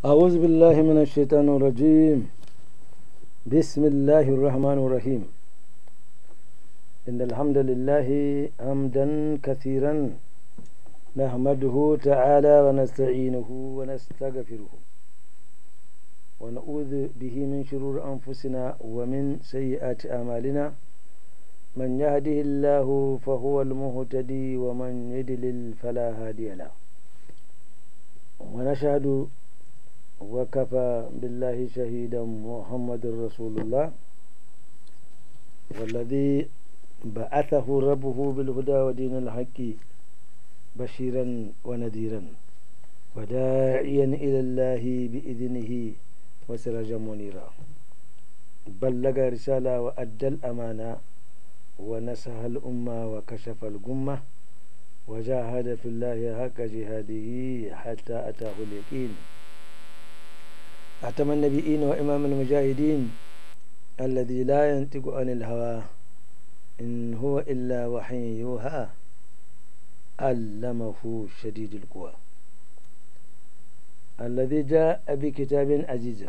أعوذ بالله من الشيطان الرجيم. بسم الله الرحمن الرحيم. إن الحمد لله حمدا كثيرا نحمده تعالى ونستعينه ونستغفره ونعوذ به من شرور أنفسنا ومن سيئات أعمالنا. من يهده الله فهو المهتدي ومن يضلل فلا هادي له. ونشهد وكفى بالله شهيدا محمد رسول الله والذي بعثه ربه بالهدى ودين الحق بشيرا ونذيرا وداعيا إلى الله بإذنه وسراجا منيرا. بلغ رسالة وأدى الأمانة ونصح الأمة وكشف الغمة وجاهد في الله حق جهاده حتى أتاه اليقين. أتم النبيين وإمام المجاهدين الذي لا ينطق عن الهوى إن هو إلا وحي يوحى علمه شديد القوى الذي جاء بكتاب عزيز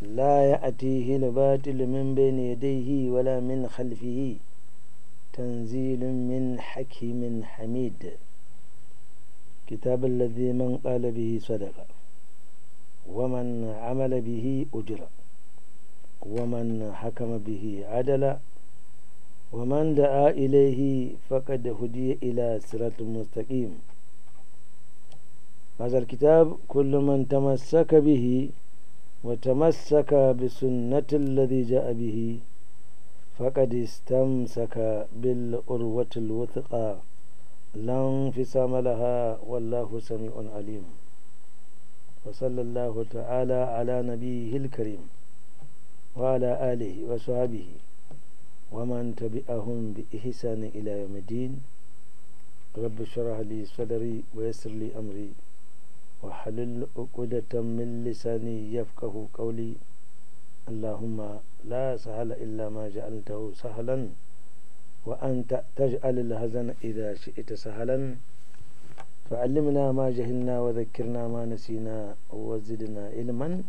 لا يأتيه الباطل من بين يديه ولا من خلفه تنزيل من حكيم حميد. كتاب الذي من قال به صدق ومن عمل به أجر ومن حكم به عدل ومن دعا إليه فقد هدي إلى صراط مستقيم. هذا الكتاب كل من تمسك به وتمسك بسنة الذي جاء به فقد استمسك بالعروة الوثقى لا انفصام لها والله سميع عليم. وصلى الله تعالى على نبيه الكريم وعلى آله وصحبه ومن تبعهم بإحسان إلى يوم الدين. رب اشرح لي صدري ويسر لي أمري وحلل عقدة من لساني يفقه قولي. اللهم لا سهل إلا ما جعلته سهلا وأنت تجعل الحزن إذا شئت سهلا. فعلمنا ما جهلنا وذكرنا ما نسينا وزدنا علما.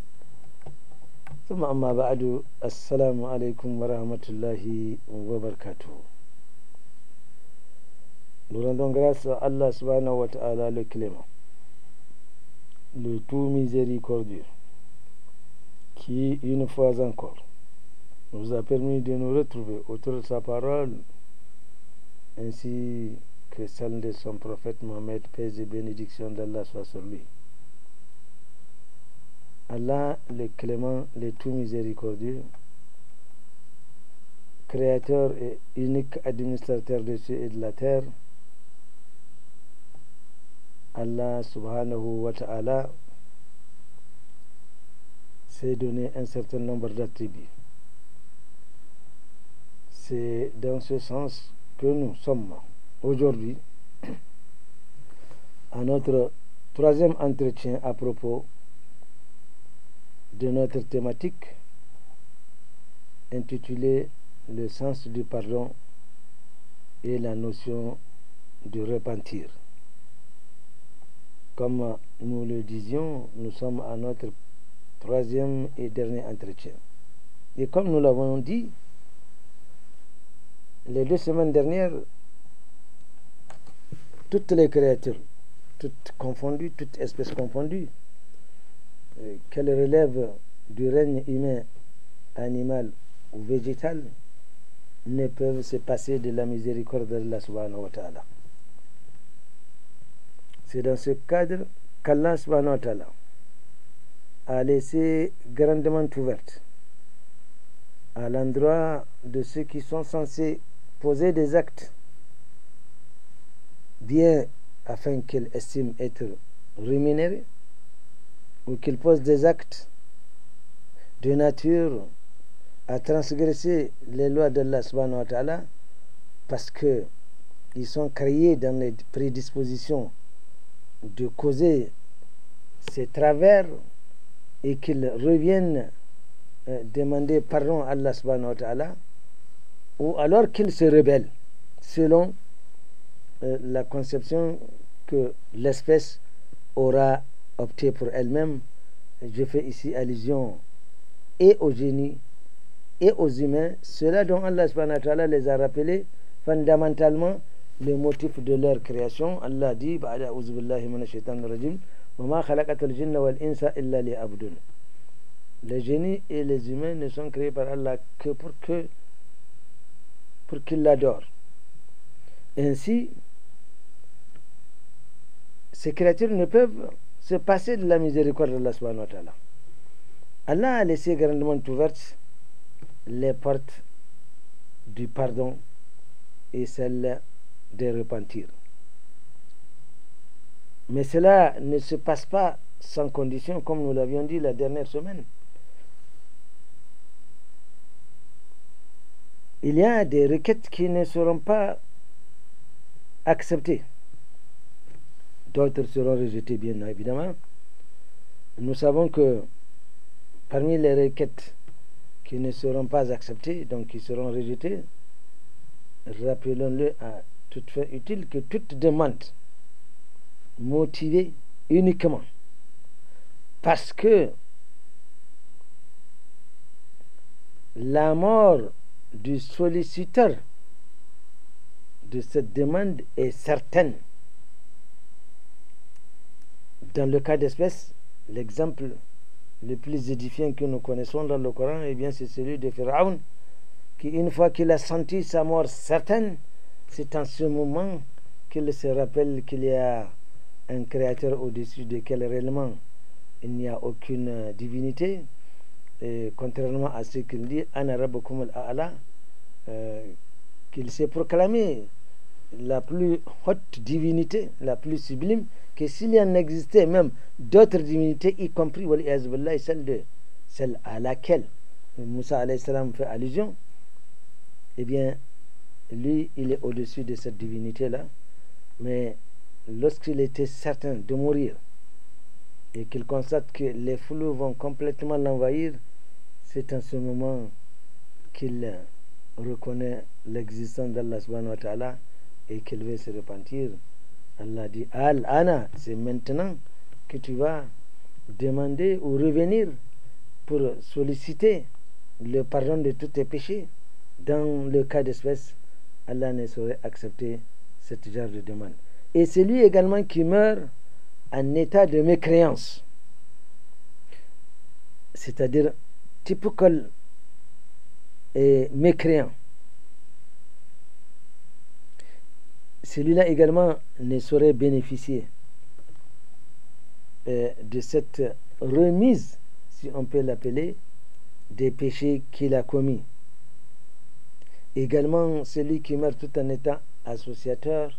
ثم أما بعد. السلام عليكم ورحمة الله وبركاته. Nous rendons grâce à Allah subhanahu wa ta'ala le clément, le tout miséricordieux, qui une fois encore nous a permis de nous retrouver autour de sa parole ainsi que celle de son prophète Mohammed, paix et bénédiction d'Allah soit sur lui. Allah le clément, le tout miséricordieux, créateur et unique administrateur de cieux et de la terre, Allah subhanahu wa ta'ala s'est donné un certain nombre d'attributs. C'est dans ce sens que nous sommes aujourd'hui à notre troisième entretien à propos de notre thématique intitulée Le sens du pardon et la notion de repentir. Comme nous le disions, nous sommes à notre troisième et dernier entretien. Et comme nous l'avons dit, les 2 semaines dernières, toutes les créatures, toutes confondues, toutes espèces confondues, qu'elles relèvent du règne humain, animal ou végétal, ne peuvent se passer de la miséricorde d'Allah subhanahu wa ta'ala. C'est dans ce cadre qu'Allah subhanahu wa ta'ala a laissé grandement ouverte à l'endroit de ceux qui sont censés poser des actes bien afin qu'ils estiment être rémunérés, ou qu'ils posent des actes de nature à transgresser les lois d'Allah subhanahu wa ta'ala parce que ils sont créés dans les prédispositions de causer ces travers et qu'ils reviennent demander pardon à Allah subhanahu wa ta'ala, ou alors qu'ils se rebellent selon la conception que l'espèce aura opté pour elle-même je fais ici allusion et aux génies et aux humains, ceux-là dont Allah subhanahu wa ta'ala les a rappelés fondamentalement le motif de leur création. Allah dit ba'da a'udhu billahi minash shaitanir rajim wa ma khalaqatul jinna wal insa illa liya'budun. Les génies et les humains ne sont créés par Allah que pour qu'ils l'adorent. Ainsi, ces créatures ne peuvent se passer de la miséricorde d'Allah subhanahu wa ta'ala. Allah a laissé grandement ouvertes les portes du pardon et celles de repentir. Mais cela ne se passe pas sans condition, comme nous l'avions dit la dernière semaine. Il y a des requêtes qui ne seront pas acceptées. D'autres seront rejetées, bien évidemment. Nous savons que parmi les requêtes qui ne seront pas acceptées, donc qui seront rejetées, rappelons-le à toute fin utile que toute demande motivée uniquement parce que la mort du solliciteur de cette demande est certaine. Dans le cas d'espèce, l'exemple le plus édifiant que nous connaissons dans le Coran, eh bien, c'est celui de Pharaon, qui, une fois qu'il a senti sa mort certaine, c'est en ce moment qu'il se rappelle qu'il y a un créateur au-dessus duquel réellement il n'y a aucune divinité, et contrairement à ce qu'il dit, Ana rabbukum al-a'la, qu'il s'est proclamé la plus haute divinité, la plus sublime, que s'il y en existait même d'autres divinités, y compris celle à laquelle Moussa alayhi salam fait allusion, eh bien, lui, il est au-dessus de cette divinité-là. Mais lorsqu'il était certain de mourir et qu'il constate que les flous vont complètement l'envahir, c'est en ce moment qu'il reconnaît l'existence d'Allah subhanahu wa ta'ala et qu'il veut se repentir. Allah dit Al-Ana, c'est maintenant que tu vas demander ou revenir pour solliciter le pardon de tous tes péchés. Dans le cas d'espèce, Allah ne saurait accepter ce genre de demande. Et c'est lui également qui meurt en état de mécréance, c'est-à-dire typical et mécréant. Celui-là également ne saurait bénéficier de cette remise, si on peut l'appeler, des péchés qu'il a commis. Également, celui qui meurt tout en étant associateur,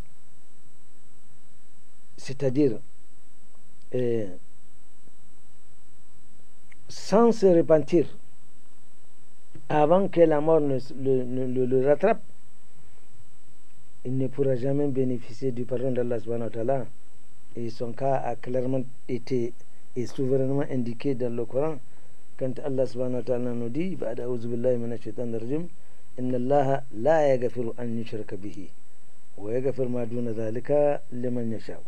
c'est-à-dire sans se repentir avant que la mort ne le rattrape, il ne pourra jamais bénéficier du pardon d'Allah subhanahu wa ta'ala. Et son cas a clairement été et souverainement indiqué dans le Coran quand Allah subhanahu wa ta'ala nous dit ba'da a'udhu billahi minash shaitanir rajim inna Allah la yaghfiru an yushraka bihi wa yaghfiru ma duna dhalika liman yasha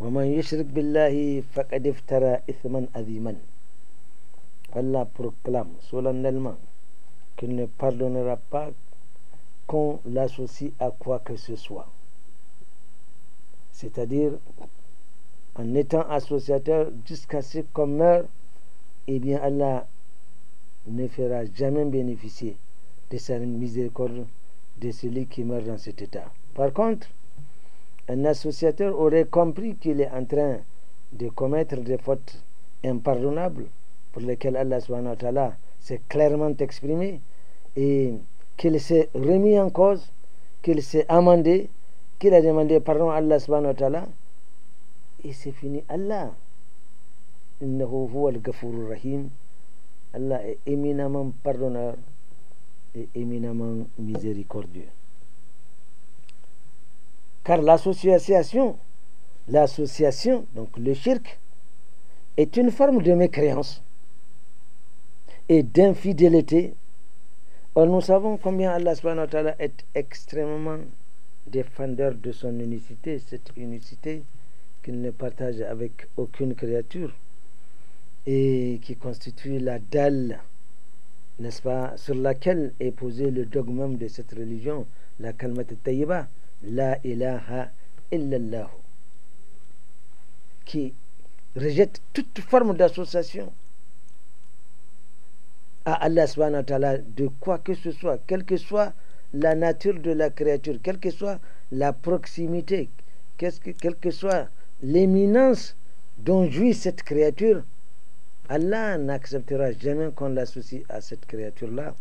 wa man yushrik billahi faqad iftara ithman aziman. Allah proclame solennellement qu'il ne pardonnera pas qu'on l'associe à quoi que ce soit, c'est-à-dire en étant associateur jusqu'à ce qu'on meure, eh bien Allah ne fera jamais bénéficier de sa miséricorde de celui qui meurt dans cet état. Par contre, un associateur aurait compris qu'il est en train de commettre des fautes impardonnables pour lesquelles Allah subhanahu wa ta'ala s'est clairement exprimé et qu'il s'est remis en cause, qu'il s'est amendé, qu'il a demandé pardon à Allah subhanahu wa ta'ala, et c'est fini. Allah, innahu huwa al-ghafurur rahim, Allah est éminemment pardonneur et éminemment miséricordieux. Car l'association, donc le shirk, est une forme de mécréance et d'infidélité. Or, nous savons combien Allah subhanahu wa ta'ala est extrêmement défendeur de son unicité, cette unicité qu'il ne partage avec aucune créature. et qui constitue la dalle, n'est-ce pas, sur laquelle est posé le dogme même de cette religion, la kalmat tayyiba, la ilaha illallah, qui rejette toute forme d'association à Allah subhanahu wa ta'ala de quoi que ce soit, quelle que soit la nature de la créature, quelle que soit la proximité, quelle que soit l'éminence dont jouit cette créature, Allah n'acceptera jamais qu'on l'associe à cette créature-là.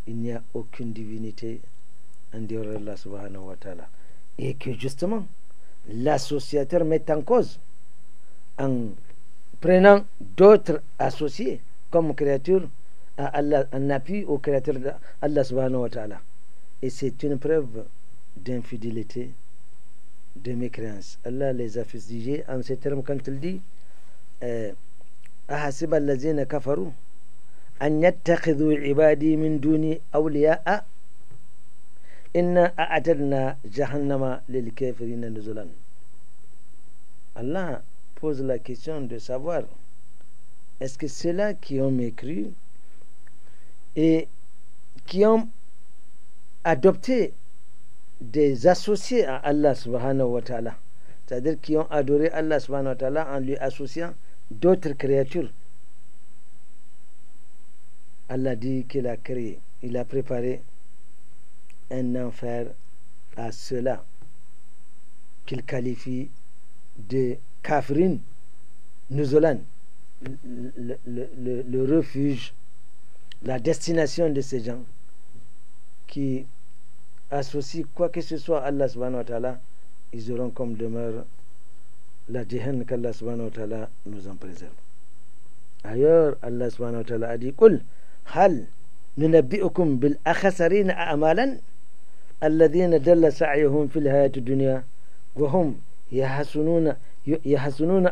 Il n'y a aucune divinité en dehors d'Allah subhanahu wa ta'ala. Et que justement, l'associateur met en cause en prenant d'autres associés comme créature à Allah, en appui au créateur d'Allah subhanahu wa ta'ala. Et c'est une preuve d'infidélité, de mécréance. Allah les a fustigés en ces termes quand il dit أحسب الذين كفروا أن يتخذوا عبادي من دوني أولياء إنا أعتدنا جهنم للكافرين نزلا. Allah pose la question de savoir est-ce que ceux-là qui ont mécru et qui ont adopté des associés à Allah subhanahu wa ta'ala, c'est-à-dire qui ont adoré Allah subhanahu wa ta'ala en lui associant d'autres créatures. Allah dit qu'il a créé, il a préparé un enfer à ceux-là qu'il qualifie de kafirin nuzulan, le refuge, la destination de ces gens qui associent quoi que ce soit à Allah subhanahu wa ta'ala. Ils auront comme demeure la jahannam, qu'Allah subhanahu wa ta'ala nous en préserve. Ailleurs, Allah subhanahu wa ta'ala a dit قل هل ننبئكم بالأخسرين أعمالا الذين دل سعيهم في الحياة الدنيا وهم يحسنون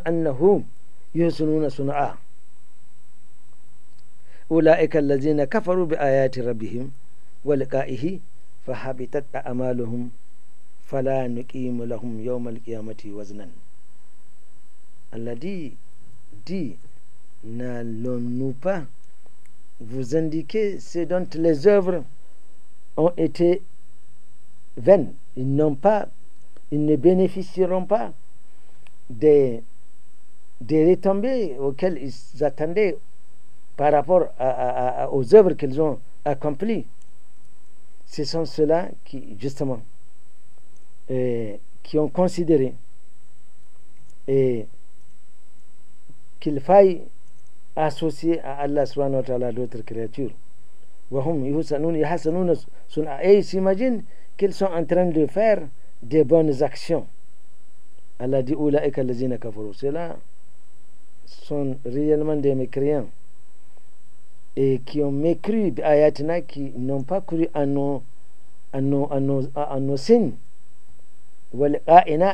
أنهم يحسنون صنعا أولئك الذين كفروا بآيات ربهم ولقائه فحبطت أعمالهم فلا نقيم لهم يوم القيامة وزنا. Allah dit, n'allons-nous pas vous indiquer ce dont les œuvres ont été vaines? Ils ne bénéficieront pas des retombées auxquelles ils attendaient par rapport aux œuvres qu'ils ont accomplies. Ce sont ceux-là qui, justement, qui ont considéré qu'il faille associer à Allah subhanahu wa ta'ala d'autres créatures. Et ils s'imaginent qu'ils sont en train de faire des bonnes actions. Allah dit ceux-là sont réellement des mécréants et qui ont mécru ayatina, qui n'ont pas cru à nos signes,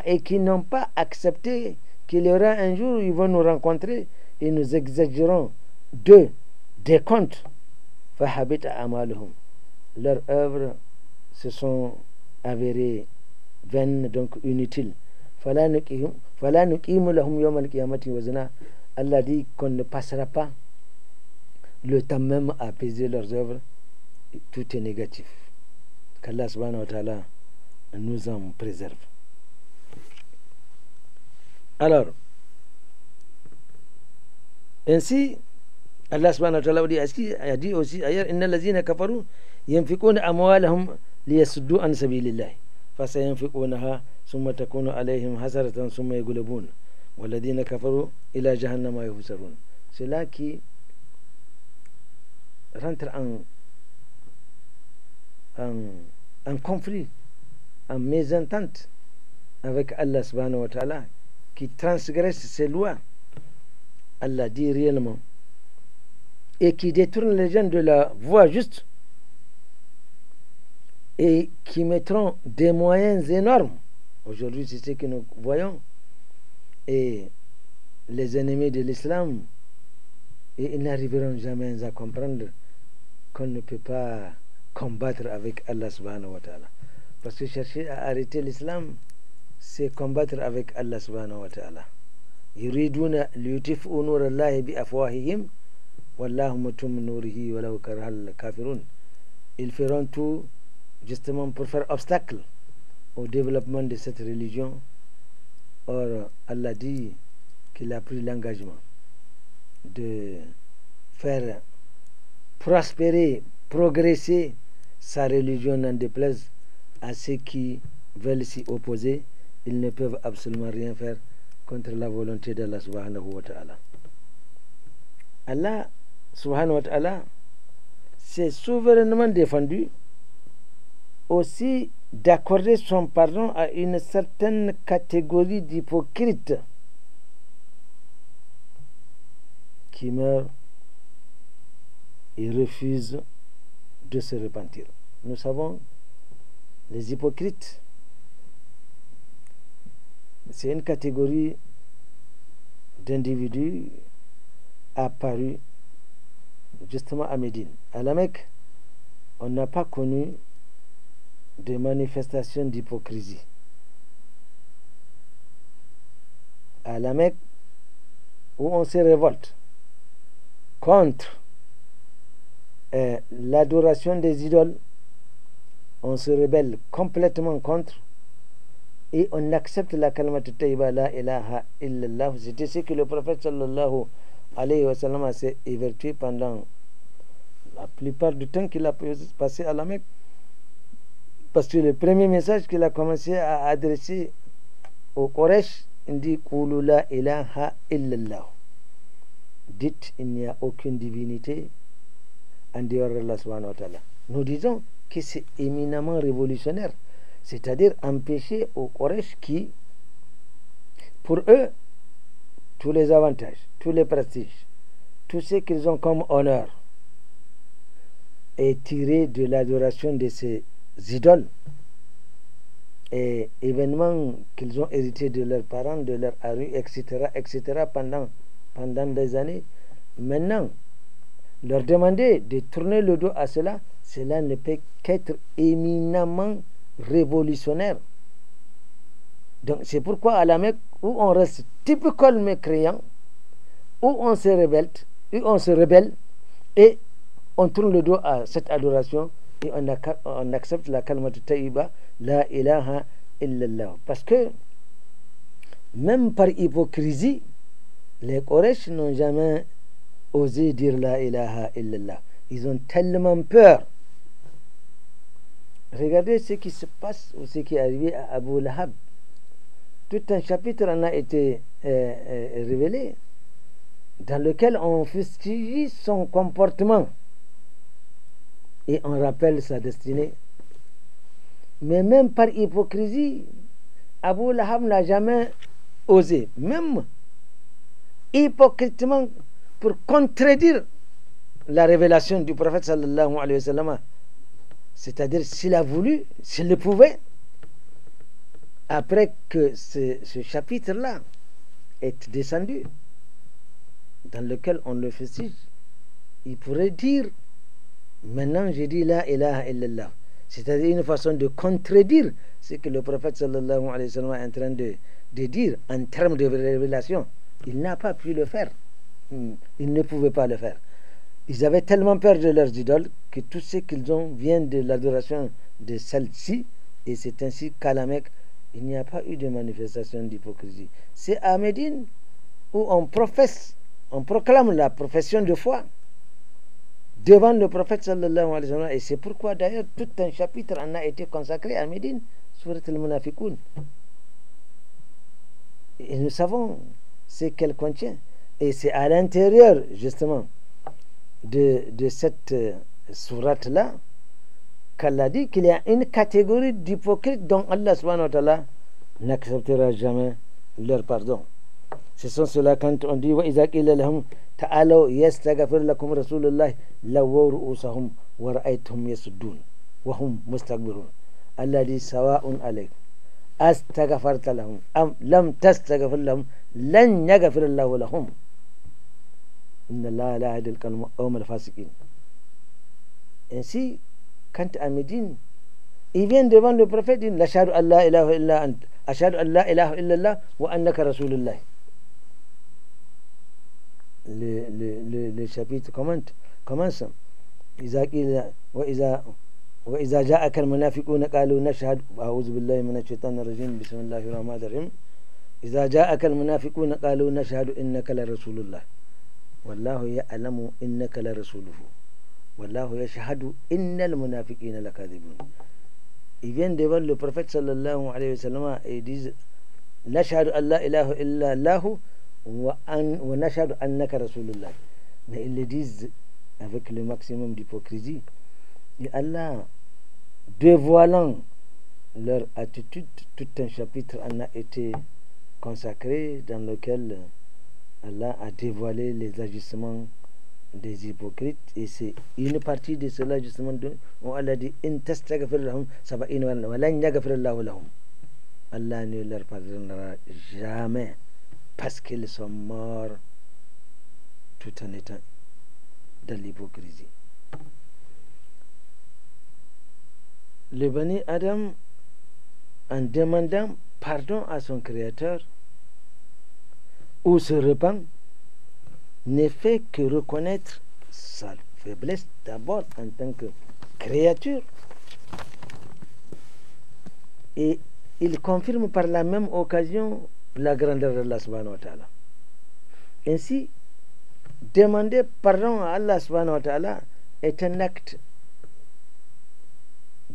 et qui n'ont pas accepté qu'il y aura un jour où ils vont nous rencontrer et nous exagérons des comptes. Leurs œuvres se sont avérées vaines, donc inutiles. Allah dit qu'on ne passera pas le temps même à apaiser leurs œuvres. Tout est négatif. Qu'Allah subhanahu wa ta'ala nous en préserve. Alors, ainsi, Allah subhanahu wa ta'ala a dit aussi ailleurs, inna allazina kafaru yanfiquna amwalahum liyasuddu an sabilillah fasayanfiqunaha thumma takunu alayhim hasaratan thumma yaghlabun walladhina kafaru ila jahannama yuhsarun. Ceux-là qui rentrent en conflit, en mésentente avec Allah subhanahu wa ta'ala, qui transgresse ses lois, Allah dit réellement, et qui détournent les gens de la voie juste, et qui mettront des moyens énormes. Aujourd'hui, c'est ce que nous voyons. Et les ennemis de l'islam, et ils n'arriveront jamais à comprendre qu'on ne peut pas combattre avec Allah subhanahu wa ta'ala. Parce que chercher à arrêter l'islam, c'est combattre avec Allah subhanahu wa ta'ala. يريدون ليطفئوا نور الله بأفواههم والله متم نوره ولو كره الكافرون. Ils feront tout justement pour faire obstacle au développement de cette religion. Or, Allah dit qu'il a pris l'engagement de faire prospérer, progresser sa religion, n'en déplaise à ceux qui veulent s'y opposer. Ils ne peuvent absolument rien faire contre la volonté d'Allah subhanahu wa ta'ala. Allah subhanahu wa ta'ala s'est souverainement défendu aussi d'accorder son pardon à une certaine catégorie d'hypocrites qui meurent et refusent de se repentir. Nous savons, les hypocrites, c'est une catégorie d'individus apparus justement à Médine. À la Mecque, on n'a pas connu de manifestations d'hypocrisie. À la Mecque, où on se révolte contre l'adoration des idoles, on se rebelle complètement contre et on accepte la kalimat tayyiba la ilaha illallah. C'était ce que le prophète sallallahu alayhi wa sallam s'est évertué pendant la plupart du temps qu'il a passé à la Mecque, parce que le premier message qu'il a commencé à adresser au Quraysh, il dit Qulu la ilaha illallah. Dites, il n'y a aucune divinité en dehors d'Allah subhanahu wa ta'ala. Nous disons que c'est éminemment révolutionnaire, c'est-à-dire empêcher aux Quraysh qui, pour eux, tous les avantages, tous les prestiges, tout ce qu'ils ont comme honneur est tiré de l'adoration de ces idoles et événements qu'ils ont hérités de leurs parents, de leurs arus, etc., pendant des années. Maintenant, leur demander de tourner le dos à cela ne peut qu'être éminemment révolutionnaire. Donc c'est pourquoi à la Mecque, où on reste typiquement mécréant, où on se rebelle et on tourne le dos à cette adoration et on accepte la kalimat tayyiba la ilaha illallah. Parce que même par hypocrisie, les Quraysh n'ont jamais osé dire la ilaha illallah. Ils ont tellement peur. Regardez ce qui se passe ou ce qui est arrivé à Abu Lahab. Tout un chapitre en a été révélé, dans lequel on fustige son comportement et on rappelle sa destinée. Mais même par hypocrisie, Abu Lahab n'a jamais osé, même hypocritement, pour contredire la révélation du prophète sallallahu alayhi wa sallam. C'est-à-dire, s'il a voulu, s'il le pouvait, après que ce chapitre-là est descendu, dans lequel on le fustige, il pourrait dire, maintenant j'ai dit la ilaha illallah. C'est-à-dire une façon de contredire ce que le prophète sallallahu alayhi wa sallam est en train de dire en termes de révélation. Il n'a pas pu le faire. Il ne pouvait pas le faire. Ils avaient tellement peur de leurs idoles que tout ce qu'ils ont vient de l'adoration de celle-ci, et c'est ainsi qu'à la Mecque, il n'y a pas eu de manifestation d'hypocrisie. C'est à Médine où on proclame la profession de foi devant le prophète sallallahu alayhi wa sallam, et c'est pourquoi d'ailleurs tout un chapitre en a été consacré à Médine, Surat al-Munafiqun. Et nous savons ce qu'elle contient, et c'est à l'intérieur justement de cette sourate-là qu'Allah dit qu'il y a une catégorie d'hypocrites dont Allah subhanahu wa ta'ala n'acceptera jamais leur pardon. Ce sont ceux-là quand on dit وَإِذَا قِيلَ لَهُمْ تَعَالَوْا يَسْتَغْفِرْ لَكُمْ رَسُولُ اللَّهِ لَوَّوْا رُؤُوسَهُمْ وَرَأَيْتَهُمْ يَسُدُّونَ وَهُمْ مُسْتَكْبِرُونَ. Allah dit سَوَاءٌ عَلَيْكُمْ أَسْتَغْفَرْتَ لَهُمْ أَمْ لَمْ تَسْتَغْفِرْ لَهُمْ لَنْ يَغْفِرَ اللَّهُ لَهُمْ إِنَّ اللَّهَ لَا يَهْدِي الْقَوْمَ الْفَاسِقِينَ. Ainsi, quand à Médine, ils viennent devant le prophète, ils disent Ashhadu an la ilaha illa ant, Ashhadu an la ilaha illallah wa annaka rasulullah. le chapitre commence. وإذا جاءك المنافقون قالوا نشهد أعوذ بالله من الشيطان الرجيم بسم الله الرحمن الرحيم إذا جاءك المنافقون قالوا نشهد إنك لرسول الله والله يعلم إنك لرسوله والله يشهد إن المنافقين لكاذبون. Ils viennent devant le prophète sallallahu alayhi wa sallam et disent nashhadu an la ilaha illa Allah wa nashhadu annaka rasulullah. Mais ils le disent avec le maximum d'hypocrisie. Et Allah, dévoilant leur attitude, tout un chapitre en a été consacré dans lequel Allah a dévoilé les agissements des hypocrites, et c'est une partie de cela justement où Allah dit in tastaghfir lahum sab'ina wa lan yaghfir Allahu lahum. Allah ne leur pardonnera jamais parce qu'ils sont morts tout en étant dans l'hypocrisie. Le Bani Adam, en demandant pardon à son Créateur ou se repent, ne fait que reconnaître sa faiblesse d'abord en tant que créature, et il confirme par la même occasion la grandeur d'Allah subhanahu wa ta'ala. Ainsi, demander pardon à Allah subhanahu wa ta'ala est un acte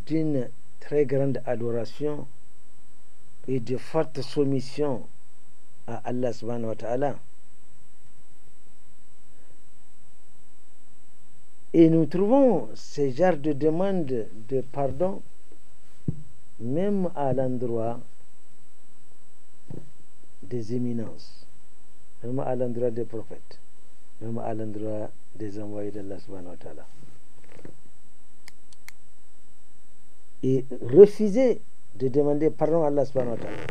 d'une très grande adoration et de forte soumission à Allah subhanahu wa ta'ala. Et nous trouvons ce genre de demande de pardon même à l'endroit des éminences, même à l'endroit des prophètes, même à l'endroit des envoyés d'Allah subhanahu wa ta'ala. Et refuser de demander pardon à Allah subhanahu wa ta'ala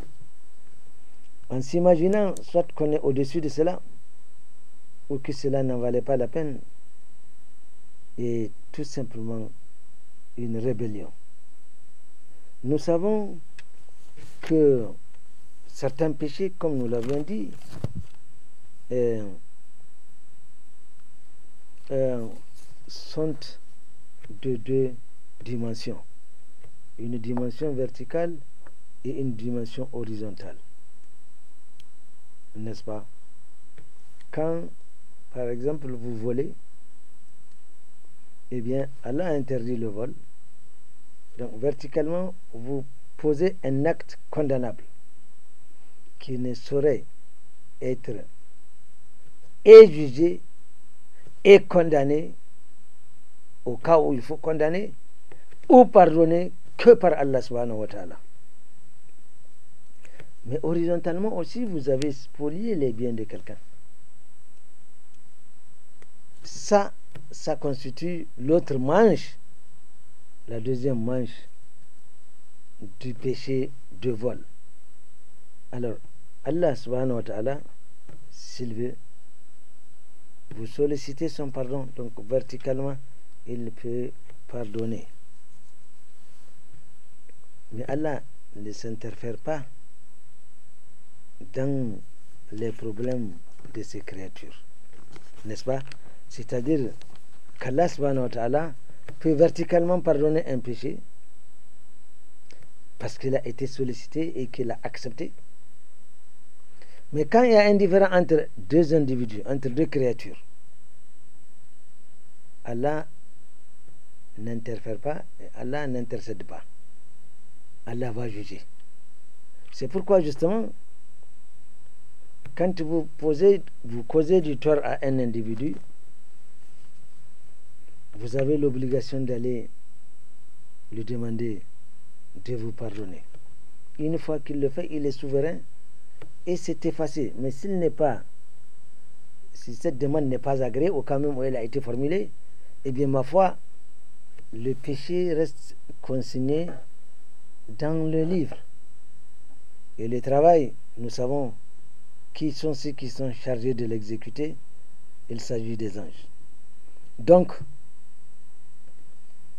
en s'imaginant soit qu'on est au-dessus de cela ou que cela n'en valait pas la peine, est tout simplement une rébellion. Nous savons que certains péchés, comme nous l'avions dit, sont de deux dimensions. Une dimension verticale et une dimension horizontale. N'est-ce pas? Quand, par exemple, vous volez, eh bien, Allah a interdit le vol. Donc, verticalement, vous posez un acte condamnable qui ne saurait être et jugé et condamné au cas où il faut condamner ou pardonner que par Allah subhanahu wa ta'ala. Mais horizontalement aussi, vous avez spolié les biens de quelqu'un. Ça constitue l'autre manche, la deuxième manche du péché de vol. Alors, Allah subhanahu wa ta'ala, s'il veut, vous sollicitez son pardon, donc verticalement, il peut pardonner. Mais Allah ne s'interfère pas dans les problèmes de ses créatures, n'est-ce pas? C'est-à-dire qu'Allah subhanahu wa ta'ala peut verticalement pardonner un péché parce qu'il a été sollicité et qu'il a accepté. Mais quand il y a un différend entre deux individus, entre deux créatures, Allah n'interfère pas et Allah n'intercède pas. Allah va juger. C'est pourquoi justement, quand vous causez du tort à un individu, vous avez l'obligation d'aller lui demander de vous pardonner. Une fois qu'il le fait, il est souverain et c'est effacé. Mais si cette demande n'est pas agréée, au cas même où elle a été formulée, eh bien ma foi, le péché reste consigné dans le livre. Et le travail, nous savons qui sont ceux qui sont chargés de l'exécuter. Il s'agit des anges. Donc,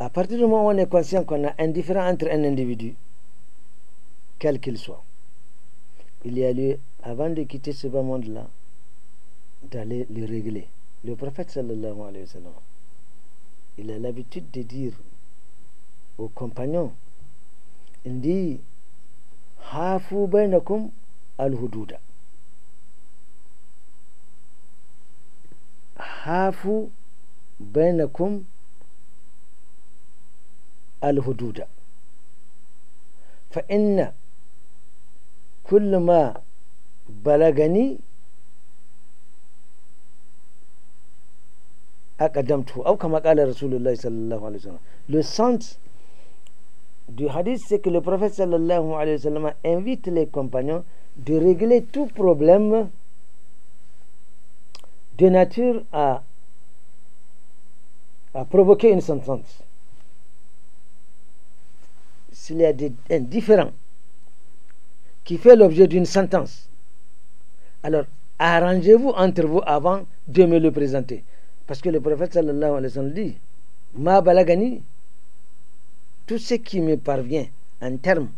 à partir du moment où on est conscient qu'on a un différend entre un individu, quel qu'il soit, il y a lieu, avant de quitter ce bas monde-là, d'aller le régler. Le prophète sallallahu alayhi wa sallam, il a l'habitude de dire aux compagnons, il dit hafu bainakum al-hududa. Hafu bainakum al-hududa. فإن كل ما بلغني أقدمته أو كما قال رسول الله صلى الله عليه وسلم. Le sens du hadith, c'est que le prophète sallallahu alayhi wa sallam invite les compagnons de régler tout problème de nature à provoquer une sentence. S'il y a un différend qui fait l'objet d'une sentence, alors arrangez-vous entre vous avant de me le présenter. Parce que le prophète sallallahu alayhi wa sallam dit ma balagani, tout ce qui me parvient en termes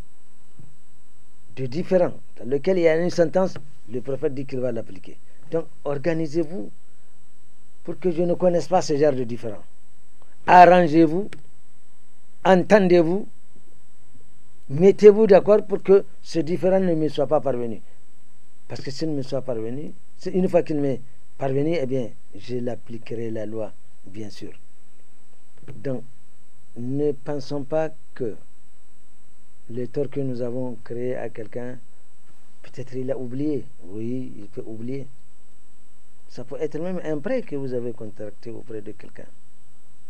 de différend dans lequel il y a une sentence, le prophète dit qu'il va l'appliquer. Donc organisez-vous pour que je ne connaisse pas ce genre de différend. Arrangez-vous, entendez-vous, mettez-vous d'accord pour que ce différend ne me soit pas parvenu. Parce que s'il ne me soit parvenu, une fois qu'il m'est parvenu, eh bien, je l'appliquerai la loi, bien sûr. Donc, ne pensons pas que le tort que nous avons créé à quelqu'un, peut-être il a oublié. Oui, il peut oublier. Ça peut être même un prêt que vous avez contracté auprès de quelqu'un.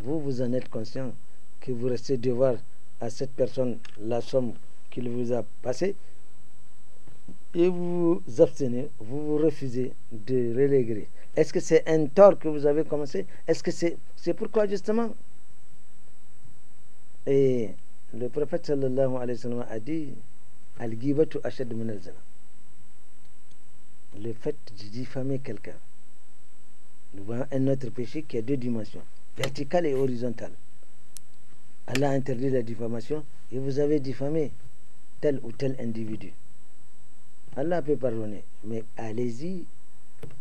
Vous en êtes conscient que vous restez devoir à cette personne la somme qu'il vous a passée et vous vous abstenez, vous refusez de reléguer. Est-ce que c'est un tort que vous avez commencé? Est-ce que c'est pourquoi justement? Et le prophète sallallahu alayhi wa sallam a dit al-ghibatu ashad min al-zina. Le fait de diffamer quelqu'un. Nous voyons un autre péché qui a deux dimensions, verticale et horizontale. Allah a interdit la diffamation et vous avez diffamé tel ou tel individu. Allah peut pardonner, mais allez-y,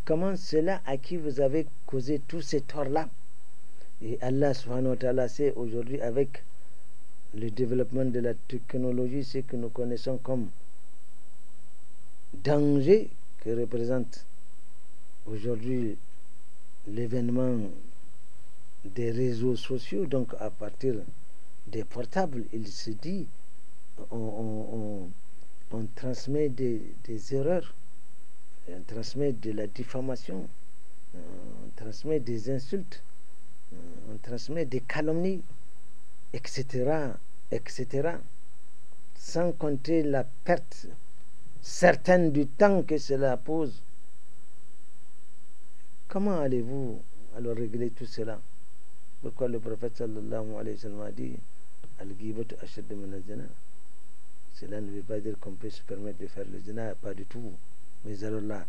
comment cela à qui vous avez causé tous ces torts-là? Et Allah subhanahu wa ta'ala sait aujourd'hui avec le développement de la technologie, ce que nous connaissons comme danger que représente aujourd'hui l'événement des réseaux sociaux. Donc à partir des portables, il se dit on transmet des erreurs, on transmet de la diffamation, on transmet des insultes, on transmet des calomnies, etc., etc., sans compter la perte certaine du temps que cela pose. Comment allez-vous alors régler tout cela? Pourquoi le prophète sallallahu alayhi wa sallam a dit al-ghibatu ashad min al-zina? Cela ne veut pas dire qu'on peut se permettre de faire le zina, pas du tout. Mais alors là,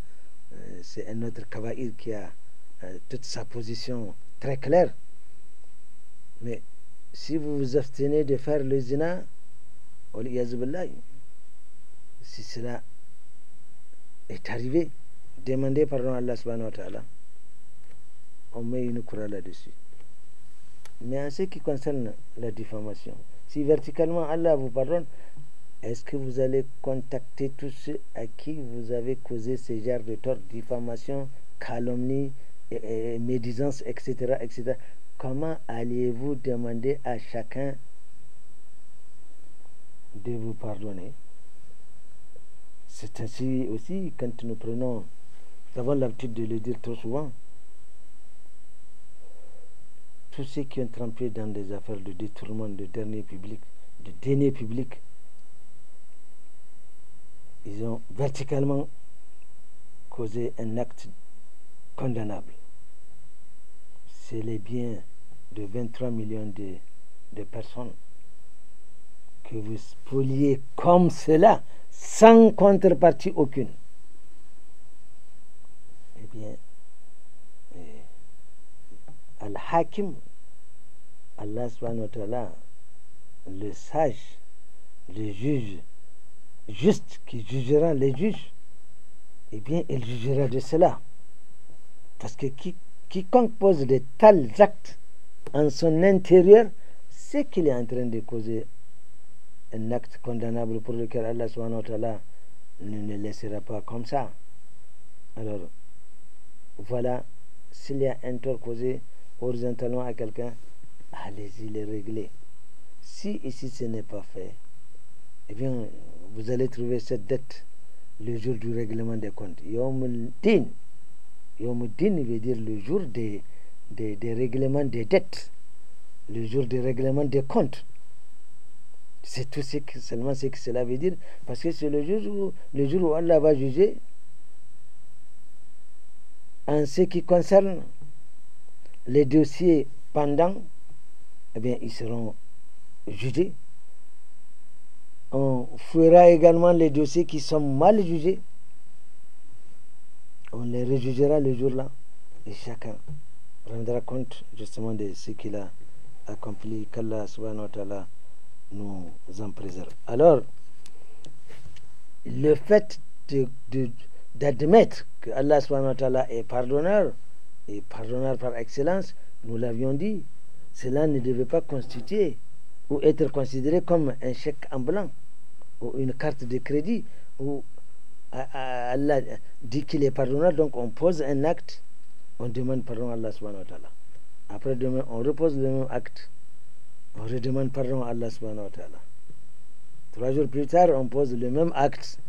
c'est un autre kabaïr qui a toute sa position très claire. Mais si vous vous abstenez de faire le zina, si cela est arrivé, demandez pardon à Allah subhanahu wa ta'ala. On met une croix là-dessus. Mais en ce qui concerne la diffamation, si verticalement Allah vous pardonne, est-ce que vous allez contacter tous ceux à qui vous avez causé ce genre de tort, diffamation, calomnie, médisance, etc., etc. Comment allez-vous demander à chacun de vous pardonner? C'est ainsi aussi quand nous avons l'habitude de le dire trop souvent, tous ceux qui ont trempé dans des affaires de détournement de deniers publics, ils ont verticalement causé un acte condamnable. C'est les biens de 23 millions de personnes que vous spoliez comme cela, sans contrepartie aucune. Eh bien, Al-Hakim, Allah subhanahu wa ta'ala, le sage, le juge juste qui jugera les juges, eh bien, il jugera de cela. Parce que quiconque pose de tels actes en son intérieur, c'est qu'il est en train de causer un acte condamnable pour lequel Allah subhanahu wa ta'ala ne le laissera pas comme ça. Alors, voilà, s'il y a un tort causé horizontalement à quelqu'un, allez-y les régler. Si ici ce n'est pas fait, eh bien, vous allez trouver cette dette le jour du règlement des comptes. Yawmuddin. Yawmuddin veut dire le jour des règlements des dettes, le jour des règlements des comptes. C'est tout seulement ce que cela veut dire, parce que c'est le jour où Allah va juger en ce qui concerne les dossiers pendants, eh bien, ils seront jugés. On fouillera également les dossiers qui sont mal jugés. On les rejugera le jour-là. Et chacun rendra compte justement de ce qu'il a accompli. Qu'Allah subhanahu wa ta'ala nous en préserve. Alors, le fait d'admettre que Allah subhanahu wa ta'ala est pardonneur, et pardonneur par excellence, nous l'avions dit, cela ne devait pas constituer ou être considéré comme un chèque en blanc ou une carte de crédit où Allah dit qu'il est pardonneur, donc on pose un acte, on demande pardon à Allah subhanahu wa ta'ala. Après demain, on repose le même acte, on redemande pardon à Allah subhanahu wa ta'ala. 3 jours plus tard, on pose le même acte,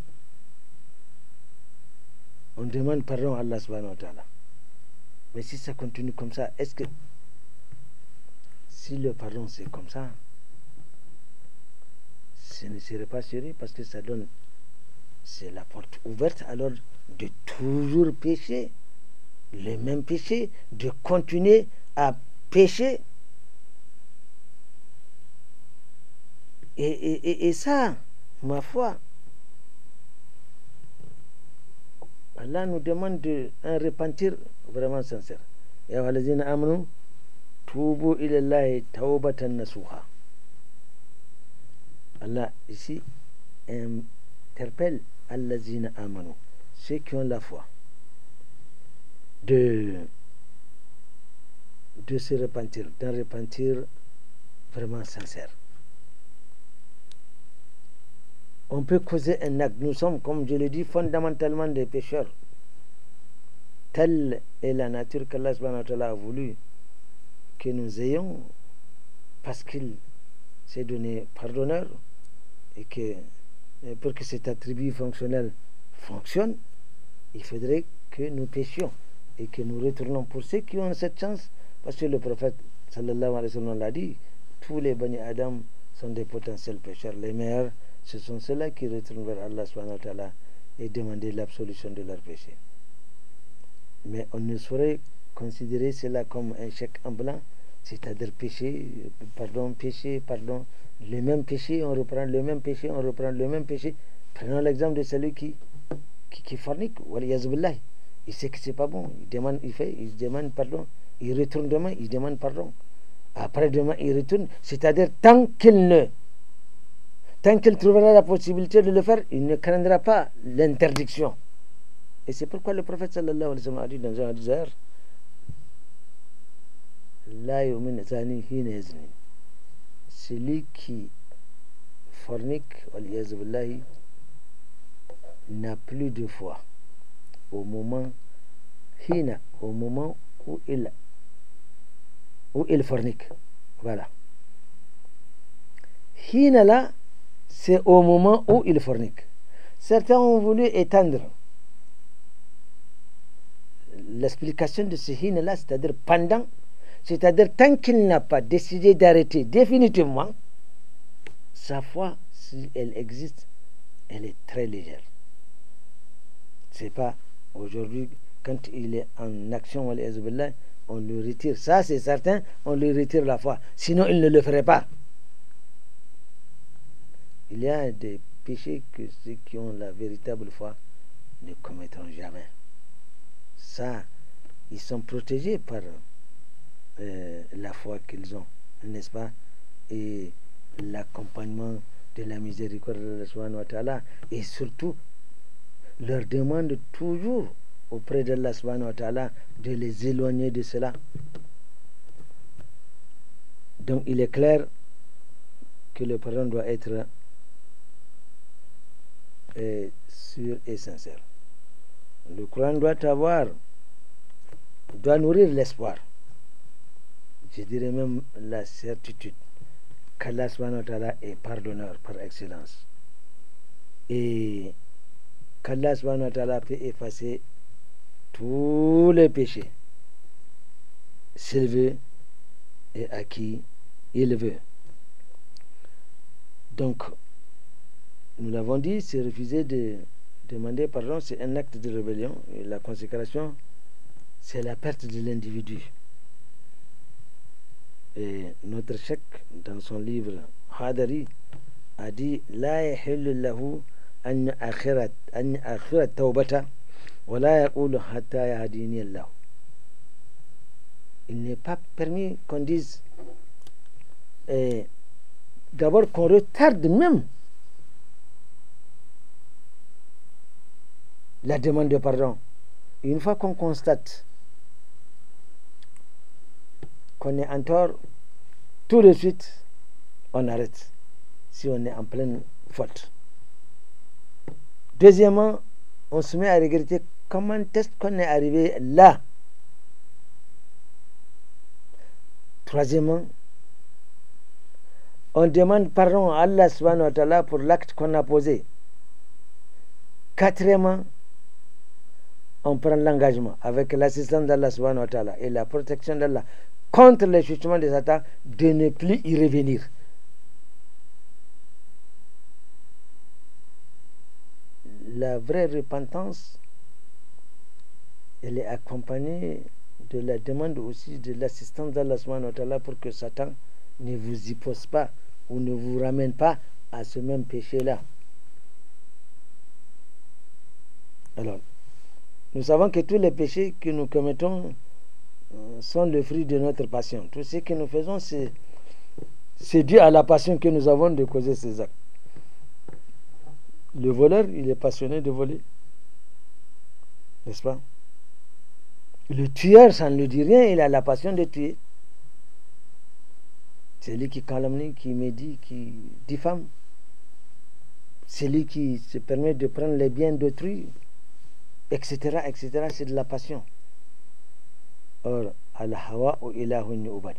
on demande pardon à Allah subhanahu wa ta'ala. Mais si ça continue comme ça, est-ce que si le pardon c'est comme ça, ce ne serait pas sérieux, parce que ça donne, c'est la porte ouverte alors de toujours pécher, le même péché, de continuer à pécher. Et ça, ma foi, Allah nous demande un repentir vraiment sincère. Ya walazina amanu tubu ilallahi tawbatan nasuha. Allah ici interpelle allazina amanu, ceux qui ont la foi, de se repentir, d'un repentir vraiment sincère. On peut causer un acte. Nous sommes, comme je l'ai dit, fondamentalement des pécheurs. Telle est la nature qu'Allah subhanahu wa ta'ala a voulu que nous ayons, parce qu'il s'est donné pardonneur, et que pour que cet attribut fonctionnel fonctionne, il faudrait que nous péchions et que nous retournons. Pour ceux qui ont cette chance, parce que le prophète sallallahu alayhi wa sallam l'a dit, tous les Bani Adam sont des potentiels pécheurs. Les meilleurs, ce sont ceux-là qui retournent vers Allah subhanahu wa ta'ala et demandent l'absolution de leurs péchés. Mais on ne saurait considérer cela comme un chèque en blanc, c'est-à-dire péché, pardon, le même péché, on reprend le même péché, on reprend le même péché. Prenons l'exemple de celui qui fornique, il sait que c'est pas bon, il demande pardon, il retourne demain, il demande pardon. Après demain, il retourne, c'est-à-dire tant qu'il trouvera la possibilité de le faire, il ne craindra pas l'interdiction. Et c'est pourquoi le prophète sallallahu alayhi wa sallam a dit dans un hadith, la yu'min zani hina yazni. Celui qui fornique, n'a plus de foi au moment où il fornique. Voilà. Hina là, c'est au moment où il fornique. Certains ont voulu étendre l'explication de ce hina là, c'est-à-dire pendant, c'est-à-dire tant qu'il n'a pas décidé d'arrêter définitivement, sa foi, si elle existe, elle est très légère. C'est pas aujourd'hui, quand il est en action, on lui retire. Ça, c'est certain, on lui retire la foi. Sinon, il ne le ferait pas. Il y a des péchés que ceux qui ont la véritable foi ne commettront jamais. Ça, ils sont protégés par la foi qu'ils ont, n'est-ce pas? Et l'accompagnement de la miséricorde de Allah subhanahu wa ta'ala, et surtout leur demande toujours auprès d'Allah subhanahu wa ta'ala, de les éloigner de cela. Donc il est clair que le pardon doit être sûr et sincère. Le Coran doit nourrir l'espoir, je dirais même la certitude qu'Allah subhanahu wa ta'ala est pardonneur par excellence et qu'Allah subhanahu wa ta'ala peut effacer tous les péchés s'il veut et à qui il veut. Donc, nous l'avons dit, c'est refuser de demander pardon, c'est un acte de rébellion. Et la consécration, c'est la perte de l'individu. Et notre cheikh, dans son livre Hadari, a dit La yahillu lahu an akhirat tawbata wa la yaqulu hatta yahdini Allah. Il n'est pas permis qu'on dise d'abord qu'on retarde même la demande de pardon. Une fois qu'on constate qu'on est en tort, tout de suite, on arrête si on est en pleine faute. Deuxièmement, on se met à regretter comment est-ce qu'on est arrivé là. Troisièmement, on demande pardon à Allah subhanahu wa ta'ala pour l'acte qu'on a posé. Quatrièmement, on prend l'engagement avec l'assistance d'Allah subhanahu wa ta'ala et la protection d'Allah contre les chutements de Satan de ne plus y revenir. La vraie repentance, elle est accompagnée de la demande aussi de l'assistance d'Allah subhanahu wa ta'ala pour que Satan ne vous y pose pas ou ne vous ramène pas à ce même péché-là. Alors, nous savons que tous les péchés que nous commettons sont le fruit de notre passion. Tout ce que nous faisons, c'est dû à la passion que nous avons de causer ces actes. Le voleur, il est passionné de voler, n'est-ce pas? Le tueur, ça ne lui dit rien, il a la passion de tuer. C'est lui qui calomnie, qui médit, qui diffame. C'est lui qui se permet de prendre les biens d'autrui, etc., etc. C'est de la passion. Or, al-hawa ou ilahun ubad.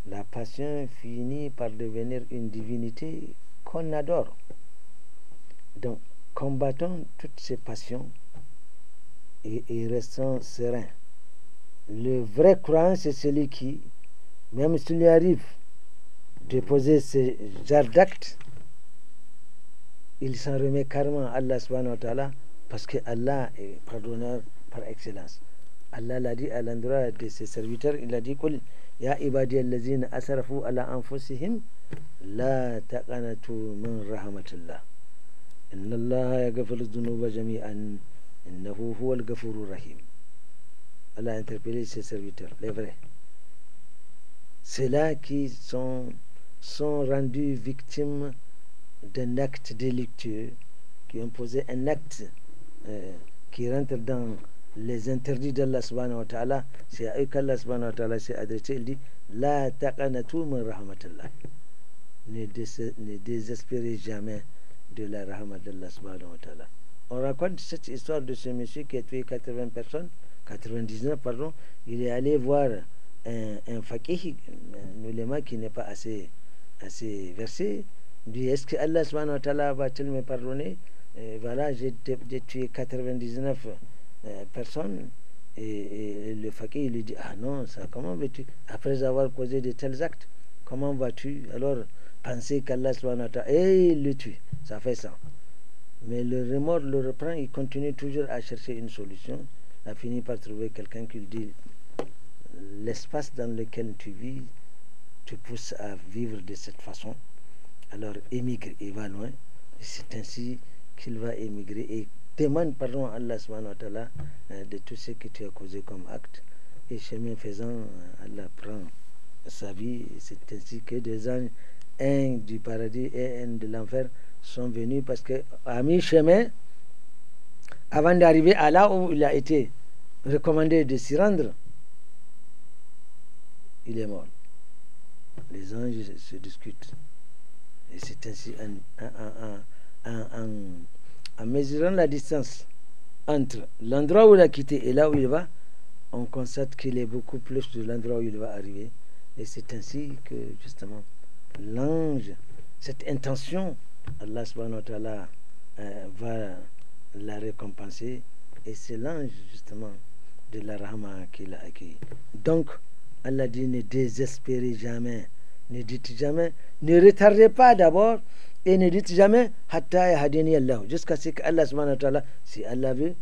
La passion finit par devenir une divinité qu'on adore. Donc, combattons toutes ces passions et restons sereins. Le vrai croyant, c'est celui qui, même s'il lui arrive de poser ce genre d'actes, il s'en remet carrément à Allah subhanahu wa ta'ala parce que Allah est pardonneur par excellence. Allah l'a dit à l'endroit de ses serviteurs, il a dit Qul ya ibadi allazina asrafu ala anfusihim la taqanatu min rahmatillah inna Allah yaghfiru dhunuba jami'an innahu huwal ghafurur rahim. Allah a interpellé ses serviteurs, les vrais. Ceux-là qui sont rendus victimes d'un acte délictueux, qui ont posé un acte qui rentre dans les interdits d'Allah subhanahu wa ta'ala, c'est à eux qu'Allah subhanahu wa ta'ala s'est adressé. Il dit La taqanatu min rahmatillah. Ne désespérez jamais de la rahmat d'Allah subhanahu wa ta'ala. On raconte cette histoire de ce monsieur qui a tué 99 pardon. Il est allé voir un faqih, un ulama qui n'est pas assez versé. Il dit est-ce que Allah subhanahu wa ta'ala va-t-il me pardonner? Voilà, j'ai tué 99 personnes. Et le faqih lui dit ah non, ça comment veux-tu, après avoir causé de tels actes, comment vas-tu alors penser qu'Allah subhanahu wa ta'ala, et il le tue? Ça fait ça. Mais le remords le reprend, il continue toujours à chercher une solution. Il a fini par trouver quelqu'un qui lui dit l'espace dans lequel tu vis te pousse à vivre de cette façon, alors émigre et va loin. C'est ainsi qu'il va émigrer et demande pardon à Allah subhanahu wa ta'ala de tout ce que tu as causé comme acte. Et chemin faisant, Allah prend sa vie. C'est ainsi que des anges, un du paradis et un de l'enfer, sont venus parce que à mi-chemin, avant d'arriver à là où il a été recommandé de s'y rendre, il est mort. Les anges se discutent. Et c'est ainsi, en mesurant la distance entre l'endroit où il a quitté et là où il va, on constate qu'il est beaucoup plus de l'endroit où il va arriver. Et c'est ainsi que, justement, l'ange, cette intention, Allah subhanahu wa ta'ala va la récompenser. Et c'est l'ange, justement, de la rahma qu'il a accueilli. Donc, Allah dit, ne désespérez jamais, ne dites jamais, ne retardez pas d'abord, et ne dites jamais, hatta yahdini Allah, jusqu'à ce que Allah subhanahu wa ta'ala, si Allah veut,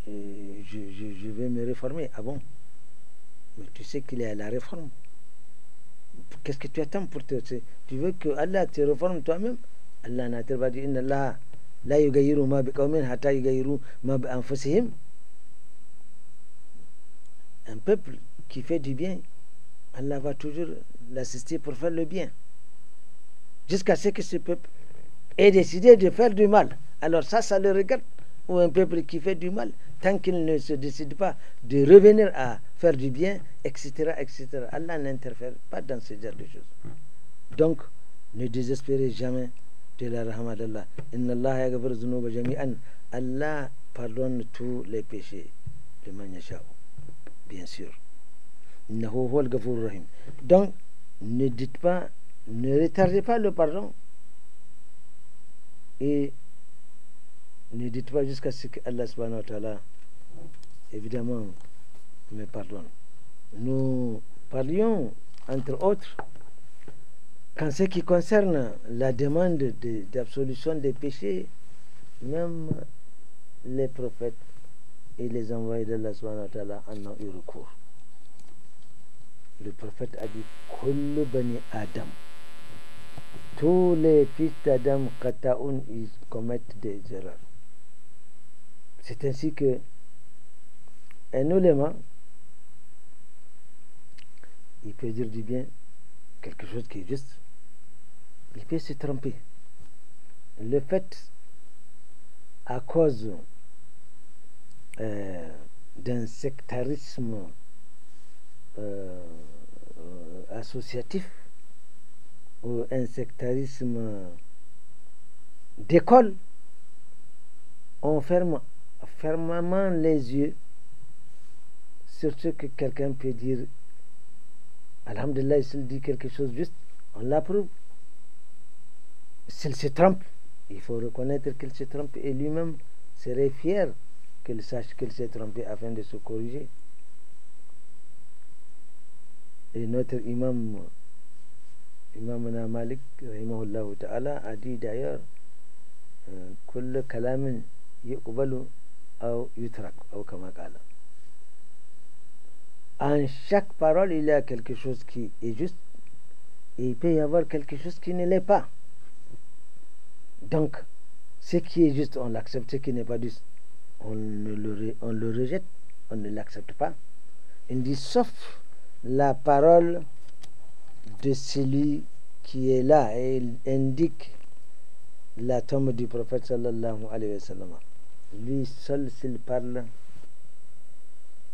je vais me réformer. Ah bon? Mais tu sais qu'il est à la réforme. Qu'est-ce que tu attends pour te... Tu veux que Allah te réforme toi-même? Allah n'a pas dit, inna Allah la yugayiru ma bi qawmin hatta yugayiru ma bi anfusihim. Un peuple qui fait du bien, Allah va toujours l'assister pour faire le bien. Jusqu'à ce que ce peuple ait décidé de faire du mal. Alors ça le regarde. Ou un peuple qui fait du mal, tant qu'il ne se décide pas de revenir à faire du bien, etc., etc. Allah n'interfère pas dans ce genre de choses. Donc, ne désespérez jamais de la rahma d'Allah. Inna Allah yaghfiru dhunuba jami'an. Allah pardonne tous les péchés de man yasha'u. Bien sûr. Innahu huwal ghafurur rahim. Donc, ne dites pas, ne retardez pas le pardon et ne dites pas jusqu'à ce que Allah subhanahu wa ta'ala évidemment me pardonne. Nous parlions entre autres qu'en ce qui concerne la demande d'absolution des péchés, même les prophètes et les envoyés d'Allah subhanahu wa ta'ala en ont eu recours. Le prophète a dit Kullu bani Adam, tous les fils d'Adam Qata'un, ils commettent des erreurs. C'est ainsi que un ulama, il peut dire du bien, quelque chose qui est juste, il peut se tromper. Le fait, à cause d'un sectarisme associatif ou un sectarisme d'école, on ferme fermement les yeux sur ce que quelqu'un peut dire. Alhamdulillah, s'il dit quelque chose juste, on l'approuve. S'il se trompe, il faut reconnaître qu'il se trompe et lui-même serait fier qu'il sache qu'il s'est trompé afin de se corriger. Et notre imam Malik rahimahullah ta'ala a dit d'ailleurs kull kalamin yuqbalu aw yutrak aw kama qala. En chaque parole il y a quelque chose qui est juste et il peut y avoir quelque chose qui ne l'est pas. Donc ce qui est juste on l'accepte, ce qui n'est pas juste on le rejette, on ne l'accepte pas. Il dit sauf la parole de celui qui est là et il indique la tombe du prophète sallallahu alayhi wa sallam. Lui seul s'il parle,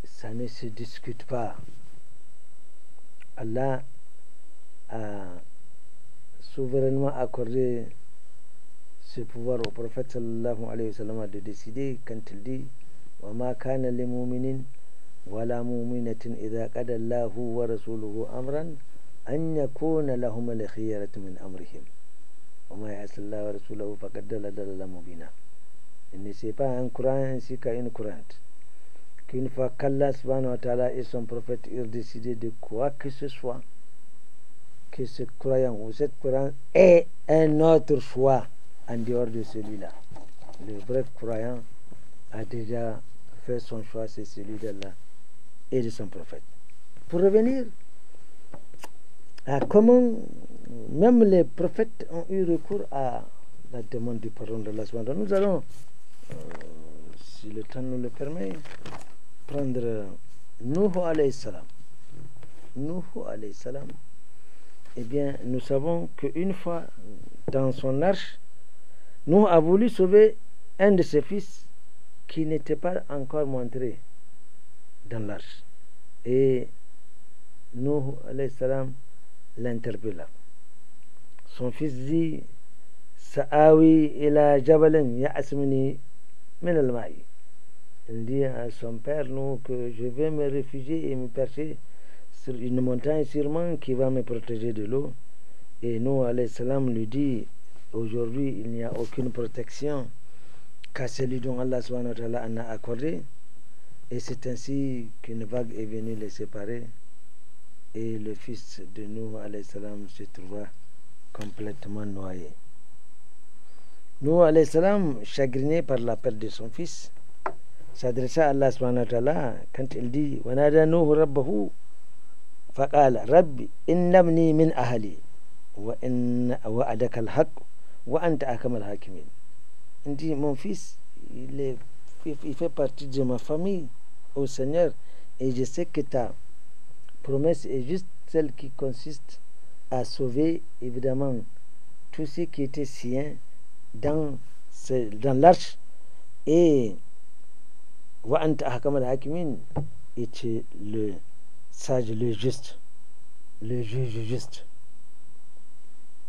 ça ne se discute pas. Allah a souverainement accordé ce pouvoir au prophète sallallahu alayhi wa sallam de décider quand il dit wa ma kana lil mu'minin wala mu'minatin idha qada Allahu wa rasuluhu amran an yakuna lahum al-khiyaratu min amrihim wa ma ya'si Allah wa rasuluhu faqad dalla mubina. Il ne sait pas un croyant ainsi qu'une croyante qu'une fois qu'Allah subhanahu wa ta'ala et son prophète eurent décidé de quoi que ce soit, que ce croyant ou cette croyante ait un autre choix en dehors de celui-là. Le vrai croyant a déjà fait son choix, c'est celui d'Allah et de son prophète. Pour revenir à comment même les prophètes ont eu recours à la demande du pardon d'Allah, nous allons, si le temps nous le permet, prendre Nuh alayhi salam. Nuh alayhi salam, eh bien, nous savons qu'une fois dans son arche, Nuh a voulu sauver un de ses fils qui n'était pas encore montré dans l'arche. Et Nuh alayhi salam l'interpella. Son fils dit Sa'awi ila jabalin ya'asmini min al-ma'i. Il dit à son père Nuh que je vais me réfugier et me percher sur une montagne sûrement qui va me protéger de l'eau. Et Nuh alayhi salam lui dit aujourd'hui il n'y a aucune protection qu'à celui dont Allah subhanahu wa ta'ala en a accordé. Et c'est ainsi qu'une vague est venue les séparer. Et le fils de Nuh alayhi salam se trouva complètement noyé. Nuh alayhi salam, chagriné par la perte de son fils, s'adressa à Allah subhanahu wa ta'ala quand il dit Wanada Nuh rabbahu faqala Rabbi inna ibni min ahli wa inna wa'adaka al-haq wa anta ahkamul hakimin. Il dit mon fils, il fait partie de ma famille au Seigneur, et je sais que ta promesse est juste celle qui consiste à sauver évidemment tout ce qui était sien dans l'arche, et wa anta ahkamul hakimin, et tu es le sage, le juste, le juge juste.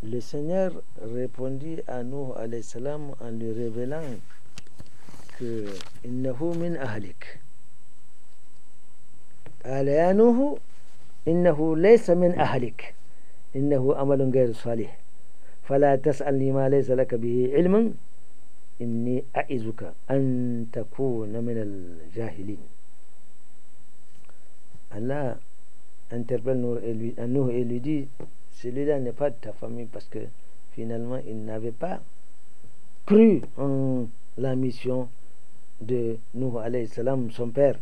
Le Seigneur répondit à Nuh alayhi salam en lui révélant que innahu min ahlik. قال يا نوح إنه ليس من أهلك إنه عمل غير صالح فلا تسألني ما ليس لك به علم إني أعظك أن تكون من الجاهلين. Allah interpelle Nuh et lui dit celui-là n'est pas de ta famille, parce que finalement il n'avait pas cru en la mission de Nuh alayhi salam, son père.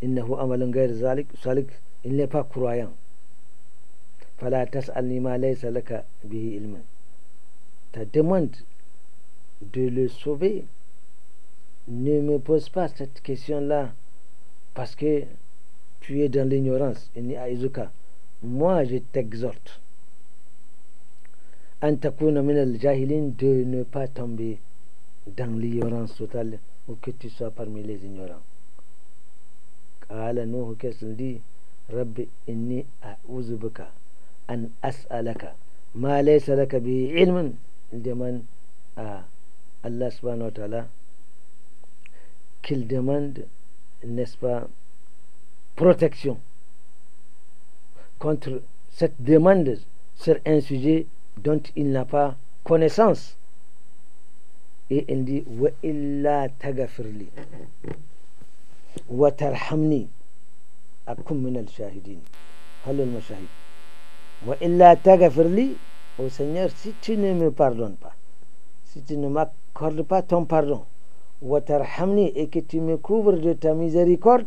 Innahu amalun ghayr salik, il n'est pas croyant. Fala tas'alni ma laysa laka bihi ilmun. Ta demande de le sauver, ne me pose pas cette question-là parce que tu es dans l'ignorance. Inni a'izuka, moi je t'exhorte an takuna min al-jahilin, de ne pas tomber dans l'ignorance totale, ou que tu sois parmi les ignorants. Qala Nuh, qu'est-ce qu'il dit? Rabbi inni a'udhu bika an as'alaka ma laysa laka bihi ilmun. Il demande à Allah subhanahu wa ta'ala qu'il demande, n'est-ce pas, protection contre cette demande sur un sujet dont il n'a pas connaissance. Et il dit wa illa taghfirli wa tarhamni akun min al-shahidin. Halul mashahid. Wa illa taghfirli, au Seigneur, si tu ne me pardonnes pas, si tu ne m'accordes pas ton pardon, wa tarhamni, et que tu me couvres de ta miséricorde,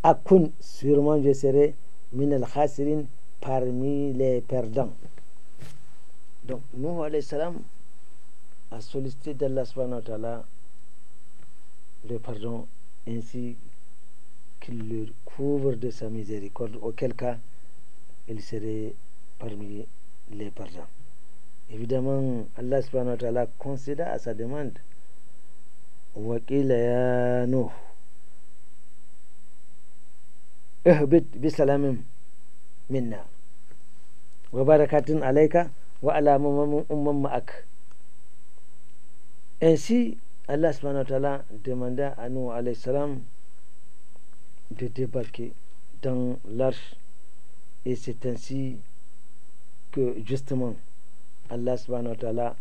akun, sûrement je serai min al-khasirin, parmi les perdants. Donc Nuh alayhi salam a sollicité d'Allah subhanahu wa ta'ala le pardon, ainsi qu'il le couvre de sa miséricorde, auquel cas il serait parmi les perdants. Évidemment, Allah subhanahu wa ta'ala concéda à sa demande. Wa qila ya Nuh ihbit bi salamin minna wa barakatun alayka wa ala umman ma'ak. Ainsi, Allah subhanahu wa ta'ala demanda à Nuh alayhi salam de débarquer dans l'arche, et c'est ainsi que justement Allah subhanahu wa ta'ala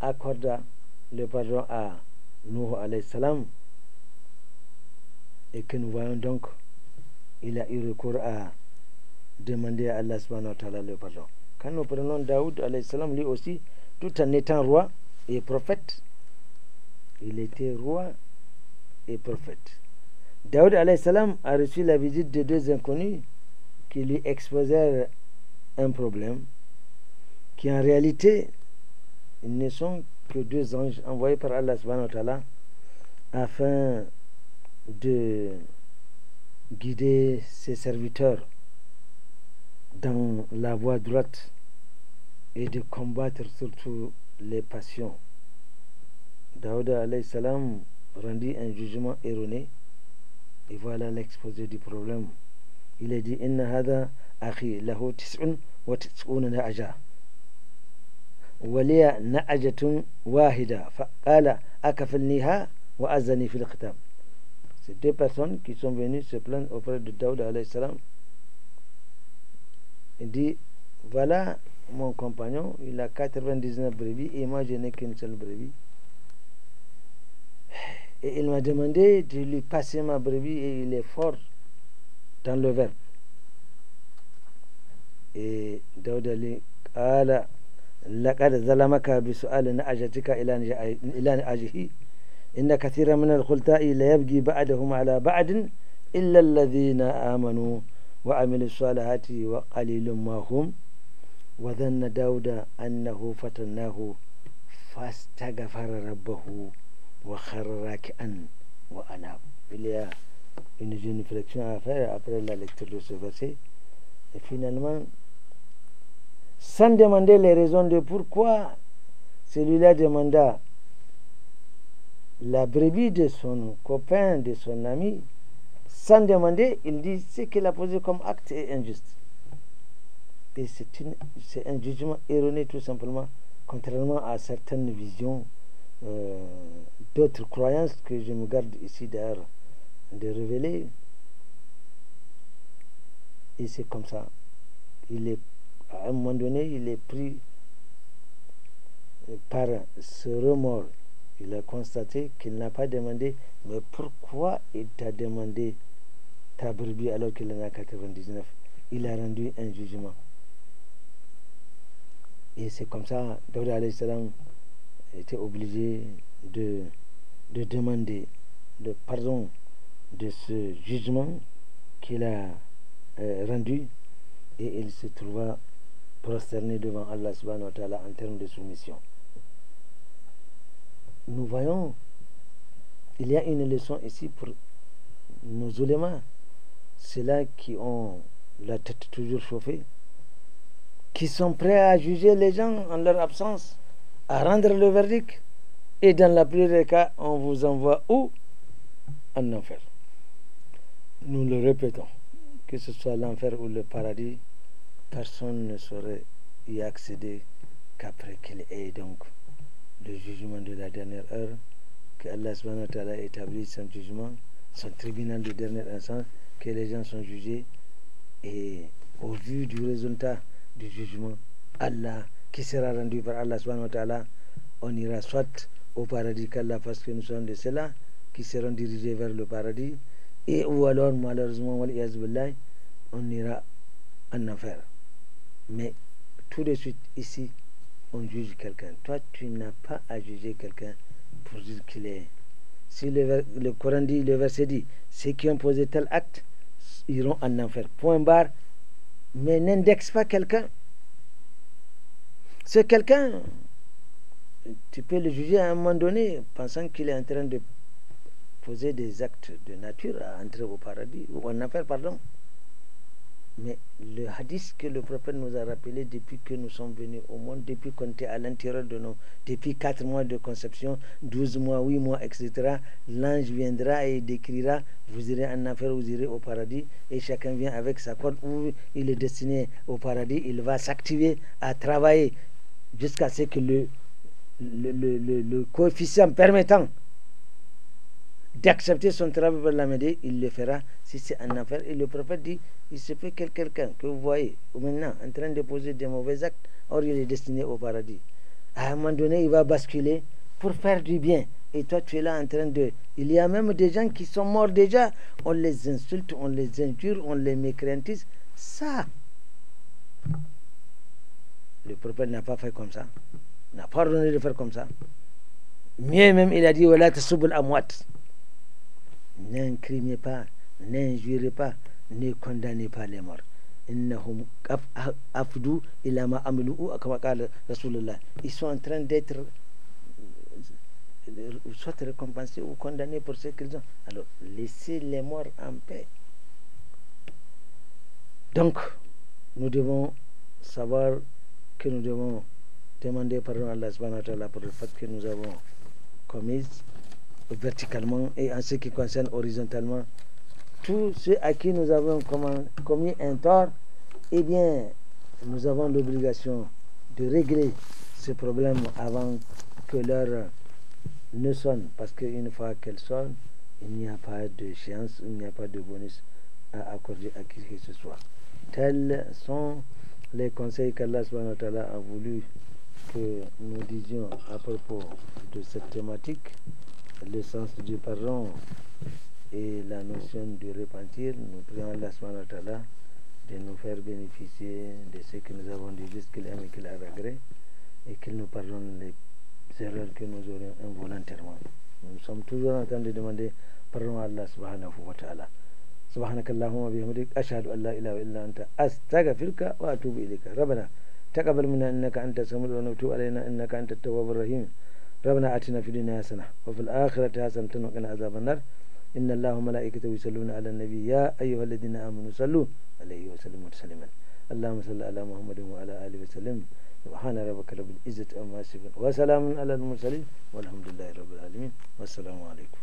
accorda le pardon à Nuh alayhi salam, et que nous voyons donc il a eu recours à demander à Allah subhanahu wa ta'ala le pardon. Quand nous prenons Daoud alayhi salam, lui aussi, tout en étant roi et prophète, il était roi et prophète. Daoud alayhi salam a reçu la visite de deux inconnus qui lui exposèrent un problème qui en réalité ne sont que deux anges envoyés par Allah subhanahu wa ta'ala afin de guider ses serviteurs dans la voie droite et de combattre surtout les passions. Daoud alayhi salam rendu un jugement erroné. Et voilà l'exposé du problème. Il a dit inna hada akhi lahu tis'un wa tis'una na'aja wa liya na'ajatun wahida faqala akafilniha wa azani fil khitab. C'est deux personnes qui sont venues se plaindre auprès de Daoud alayhi salam. Il dit voilà mon compagnon, il a 99 brebis et moi je n'ai qu'une seule brebis. Et il m'a demandé de lui passer ma brebis et il est fort dans le verbe. Et Daoud Ali قال لقد ظلمك بسؤال نعجتك إلى نعجه إن كثيرا من الخلطاء ليبغي بعدهم على بعد إلا الذين آمنوا وعملوا الصالحات وقليل ما هم وظن داود أنه فتناه فاستغفر ربه وخر راكعا وأناب. Il y a une réflexion à faire après la lecture de ce verset. Et finalement, sans demander les raisons de pourquoi celui-là demanda la brebis de son copain, de son ami, sans demander, il dit ce qu'il a posé comme acte est injuste. Et c'est un jugement erroné tout simplement, contrairement à certaines visions d'autres croyances que je me garde ici d'ailleurs de révéler. Et c'est comme ça. À un moment donné, il est pris par ce remords. Il a constaté qu'il n'a pas demandé, mais pourquoi il t'a demandé ta brebis alors qu'il en a 99? Il a rendu un jugement. Et c'est comme ça, Daoud alayhi salam était obligé de demander le pardon de ce jugement qu'il a rendu, et il se trouva prosterné devant Allah subhanahu wa ta'ala en termes de soumission. Nous voyons, il y a une leçon ici pour nos ulémas, ceux-là qui ont la tête toujours chauffée, qui sont prêts à juger les gens en leur absence, à rendre le verdict, et dans la plupart des cas, on vous envoie où? En enfer. Nous le répétons, que ce soit l'enfer ou le paradis, personne ne saurait y accéder qu'après qu'il ait donc le jugement de la dernière heure, que Allah subhanahu wa ta'ala établit son jugement, son tribunal de dernière instance, que les gens sont jugés, et au vu du résultat du jugement, Allah, qui sera rendu par Allah subhanahu wa ta'ala, on ira soit au paradis qu'Allah fasse que nous sommes de ceux-là qui seront dirigés vers le paradis, et ou alors malheureusement on ira en enfer. Mais tout de suite ici on juge quelqu'un. Toi tu n'as pas à juger quelqu'un pour dire qu'il est. Si le Coran dit, le verset dit, ceux qui ont posé tel acte iront en enfer, point barre. Mais n'indexe pas quelqu'un. C'est quelqu'un, tu peux le juger à un moment donné pensant qu'il est en train de poser des actes de nature à entrer au paradis ou en enfer, pardon. Mais le hadith que le prophète nous a rappelé depuis que nous sommes venus au monde, depuis qu'on était à l'intérieur de nous, depuis 4 mois de conception, 12 mois, 8 mois, etc., l'ange viendra et décrira, vous irez en enfer, vous irez au paradis, et chacun vient avec sa corde où il est destiné au paradis, il va s'activer à travailler jusqu'à ce que le coefficient permettant d'accepter son travail vers la Médée, il le fera si c'est un enfer. Et le prophète dit, il se peut que quelqu'un que vous voyez maintenant en train de poser des mauvais actes, or il est destiné au paradis. À un moment donné, il va basculer pour faire du bien. Et toi, tu es là en train de... Il y a même des gens qui sont morts déjà. On les insulte, on les injure, on les mécréantise. Ça, le prophète n'a pas fait comme ça. N'a pas ordonné de faire comme ça. Mieux même, il a dit, voilà, tasubul amwat. N'incrimez pas, n'injurez pas, ne condamnez pas les morts. Innahum afdu ila ma amilu kama qala Rasulullah. Ils sont en train d'être soit récompensés ou condamnés pour ce qu'ils ont. Alors, laissez les morts en paix. Donc, nous devons savoir que nous devons demander pardon à Allah subhanahu wa ta'ala pour le fait que nous avons commis verticalement et en ce qui concerne horizontalement tous ceux à qui nous avons commis un tort, eh bien, nous avons l'obligation de régler ce problème avant que l'heure ne sonne, parce qu'une fois qu'elle sonne, il n'y a pas de chance, il n'y a pas de bonus à accorder à qui que ce soit. Tels sont les conseils qu'Allah subhanahu wa ta'ala a voulu que nous disions à propos de cette thématique, le sens du pardon et la notion de repentir. Nous prions Allah subhanahu wa ta'ala de nous faire bénéficier de ce que nous avons dit, qu'il aime et qu'il a regret, et qu'il nous pardonne les erreurs que nous aurions involontairement. Nous sommes toujours en train de demander pardon à Allah subhanahu wa ta'ala. سبحانك اللهم وبحمدك أشهد أن لا إله إلا أنت أستغفرك وأتوب إليك. ربنا تقبل منا إنك أنت السميع العليم وتب علينا إنك أنت التواب الرحيم. ربنا آتنا في الدنيا حسنة وفي الآخرة حسنة وقنا عذاب النار. إن الله وملائكته يصلون على النبي يا أيها الذين آمنوا صلوا عليه وسلموا تسليما. اللهم صل على محمد وعلى آله وسلم. سبحان ربك رب العزة عما يصفون وسلام على المرسلين والحمد لله رب العالمين والسلام عليكم.